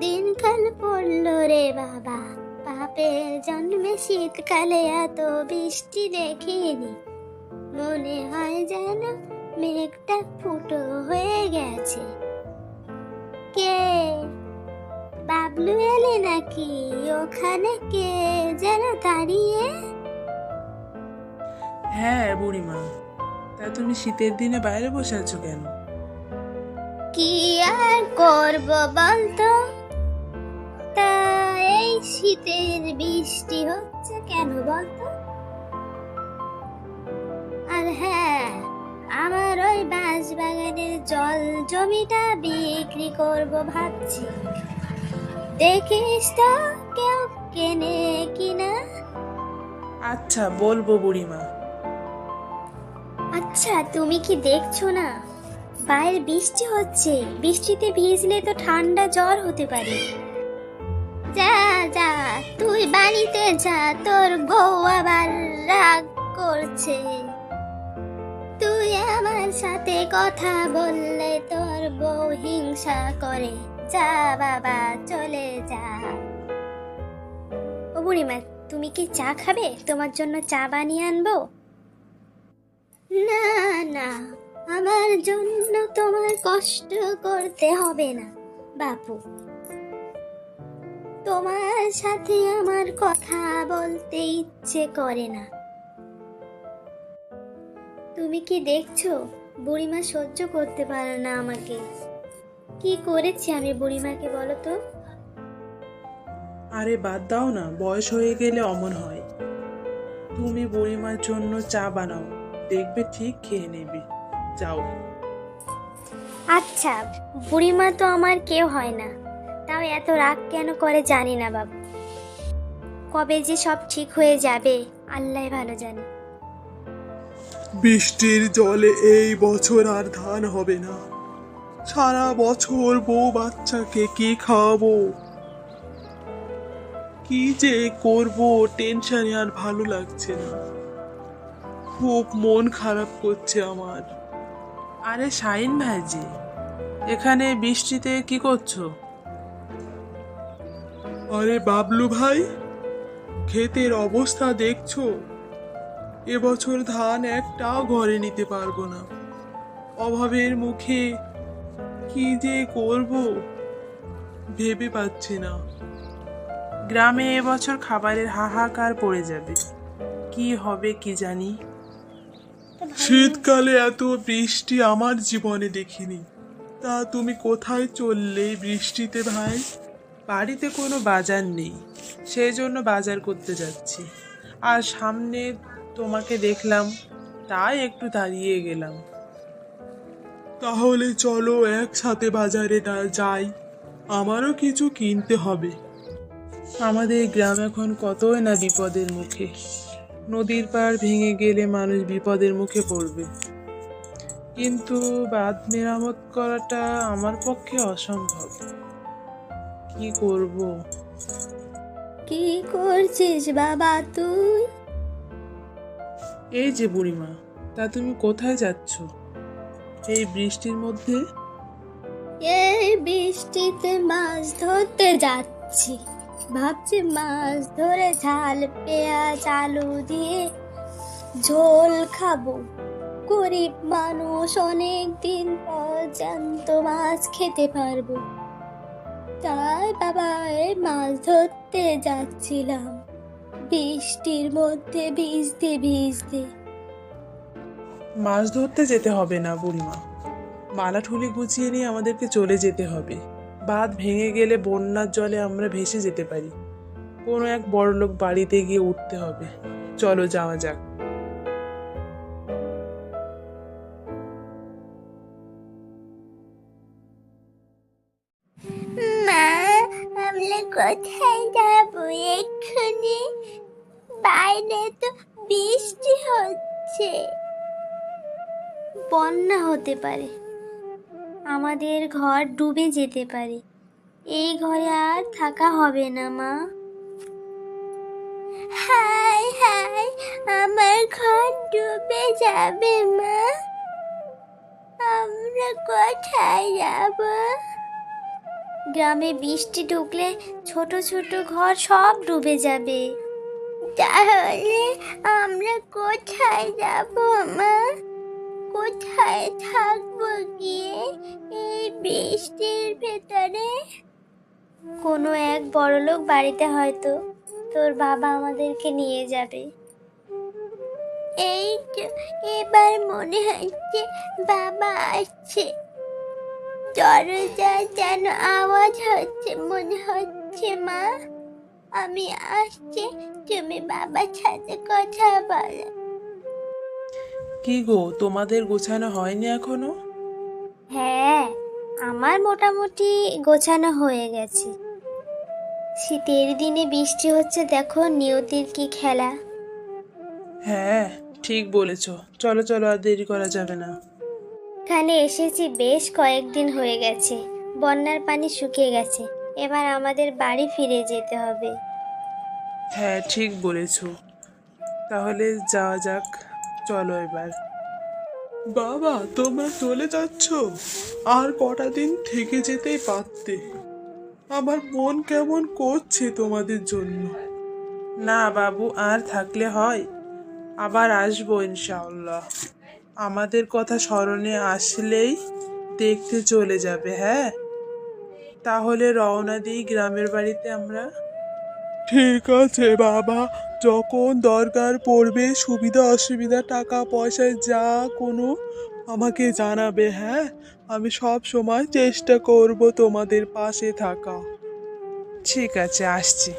দিনকাল পড়লো রে বাবা, বাপের জন্মে শীতকালে এত বৃষ্টি দেখিনি। মনে হয় যেন মেঘটা ফুটো হয়ে গেছে। কে? বাবলু এলে নাকি? ওখানে কে যেন দাঁড়িয়ে? হ্যাঁ বুড়িমা, তা তুমি শীতের দিনে বাইরে বসে আছো কেন? কি আর করব বলতো? তা এই শীতের বৃষ্টি হচ্ছে কেন বলতো? আর হ্যাঁ, আমার ওই বাঁশ বাগানের জল জমিটা বিক্রি করব ভাবছি। দেখিস তো কেউ কেনে কিনা। আচ্ছা বলবো বুড়িমা। আচ্ছা, তুমি কি দেখছো না বাইরে বৃষ্টি হচ্ছে? বৃষ্টিতে ভিজলে তো ঠান্ডা জ্বর হতে পারে। যা যা, তুই বাড়িতে যা, তোর বউ আবার রাগ করছে। তুই আমার সাথে কথা বললে তোর বউ হিংসা করে। যা বাবা, চলে যা। ও বুড়িমা, তুমি কি চা খাবে? তোমার জন্য চা বানিয়ে আনবো? না না, আমার জন্য তোমার কষ্ট করতে হবে না বাপু। তোমার সাথে আমার কথা বলতে ইচ্ছে করে না। তুমি কি দেখছো বুড়িমা সহ্য করতে পারে না আমাকে। কি করেছি আমি বুড়িমাকে বলো তো? আরে বাদ দাও না, বয়স হয়ে গেলে অমন হয়। তুমি বুড়িমার জন্য চা বানাও, দেখবে ঠিক খেয়ে নেবে। যাও। আচ্ছা, বুড়িমা তো আমার কেউ হয় না, তাও এত রাগ কেন করে জানি না বাবু। কবে যে সব ঠিক হয়ে যাবে আল্লাহ ভালো জানে। বৃষ্টির জলে এই বছর আর ধান হবে না। সারা বছর বউ বাচ্চাকে কি খাওয়াবো, কি যে করব, টেনশনে আর ভালো লাগছে না। খুব মন খারাপ করছে আমার। আরে শাহিন ভাইজি, এখানে বৃষ্টিতে কি করছো? আরে বাবলু ভাই, ক্ষেতের অবস্থা দেখছো? এবছর ধান একটাও ঘরে নিতে পারবো না। অভাবের মুখে কি যে করব ভেবে পাচ্ছি না। গ্রামে এবছর খাবারের হাহাকার পড়ে যাবে। কি হবে কি জানি। শীতকালে এত বৃষ্টি আমার জীবনে দেখিনি। তা তুমি কোথায় চললে বৃষ্টিতে ভাই? বাড়িতে কোনো বাজার নেই, সেই জন্য বাজার করতে যাচ্ছি। আর সামনে তোমাকে দেখলাম, তাই একটু দাঁড়িয়ে গেলাম। তাহলে চলো একসাথে বাজারে যাই, আমারও কিছু কিনতে হবে। আমাদের গ্রাম এখন কতই না বিপদের মুখে। নদীর পাড় ভেঙে গেলে মানুষ বিপদের মুখে পড়বে, কিন্তু বাঁধ মেরামত করাটা আমার পক্ষে অসম্ভব। কি করব? কি করছিস বাবা তুই? এই যে বুড়িমা, তা তুমি কোথায় যাচ্ছ এই বৃষ্টির মধ্যে? এই বৃষ্টিতে মাছ ধরতে যাচ্ছি। ভাবছি মাছ ধরে ঝাল পেঁয়াজ আলু দিয়ে ঝোল খাবো। গরিব মানুষ, অনেক দিন পর জ্যান্ত মাছ খেতে পারবো। তাই বাবা এই মাছ ধরতে যাচ্ছিলাম বৃষ্টির মধ্যে ভিজতে ভিজতে। মাছ ধরতে যেতে হবে না বুড়িমা, মালা ঠুলি গুছিয়ে নিয়ে আমাদেরকে চলে যেতে হবে। বাঁধ ভেঙে গেলে বন্যার জলে আমরা ভেসে যেতে পারি। কোনো এক বড়লোক বাড়িতে গিয়ে উঠতে হবে। চলো যাওয়া যাক। মা, আমরা কোথায় যাবো এক্ষুনি? বাইরে তো বৃষ্টি হচ্ছে। বন্যা হতে পারে, আমাদের ঘর ডুবে যেতে পারে। এই ঘরে আর থাকা হবে না মা। হায় হায়, আমার ঘর ডুবে যাবে মা। আমরা কোথায় যাব? গ্রামে বৃষ্টি ঢুকলে ছোট ছোট ঘর সব ডুবে যাবে। তাহলে আমরা কোথায় যাব মা? কোথায় থাকবো গিয়ে এই বৃষ্টির ভেতরে? কোনো এক বড়লোক বাড়িতে হয়তো তোর বাবা আমাদেরকে নিয়ে যাবে। এই তো, এবার মনে হচ্ছে বাবা আসছে। দরজায় যেন আওয়াজ হচ্ছে মনে হচ্ছে মা। আমি আসছি, তুমি বাবার সাথে কথা বলো। কি গো, তোমাদের গোছানো হয়নি এখনো? হ্যাঁ, আমার মোটামুটি গোছানো হয়ে গেছে। শীতের দিনে বৃষ্টি হচ্ছে, দেখো নিয়তির কি খেলা। হ্যাঁ, ঠিক বলেছ। চলো চলো, আর দেরি করা যাবে না। এখানে এসেছি বেশ কয়েকদিন হয়ে গেছে, বন্যার পানি শুকিয়ে গেছে, এবার আমাদের বাড়ি ফিরে যেতে হবে। হ্যাঁ, ঠিক বলেছ। তাহলে যাওয়া যাক, চলো এবার। বাবা, তোমরা চলে যাচ্ছ? আর কটা দিন থেকে যেতেই পারতে। আমার মন কেমন করছে তোমাদের জন্য। না বাবু, আর থাকলে হয়? আবার আসবো ইনশাআল্লাহ। আমাদের কথা স্মরণে আসলেই দেখতে চলে যাবে। হ্যাঁ, তাহলে রওনা দিই গ্রামের বাড়িতে আমরা। ঠিক আছে বাবা, যখন দরকার পড়বে, সুবিধা অসুবিধা, টাকা পয়সা যা কোনো, আমাকে জানাবে। হ্যাঁ, আমি সব সময় চেষ্টা করব তোমাদের পাশে থাকা। ঠিক আছে, আসছি।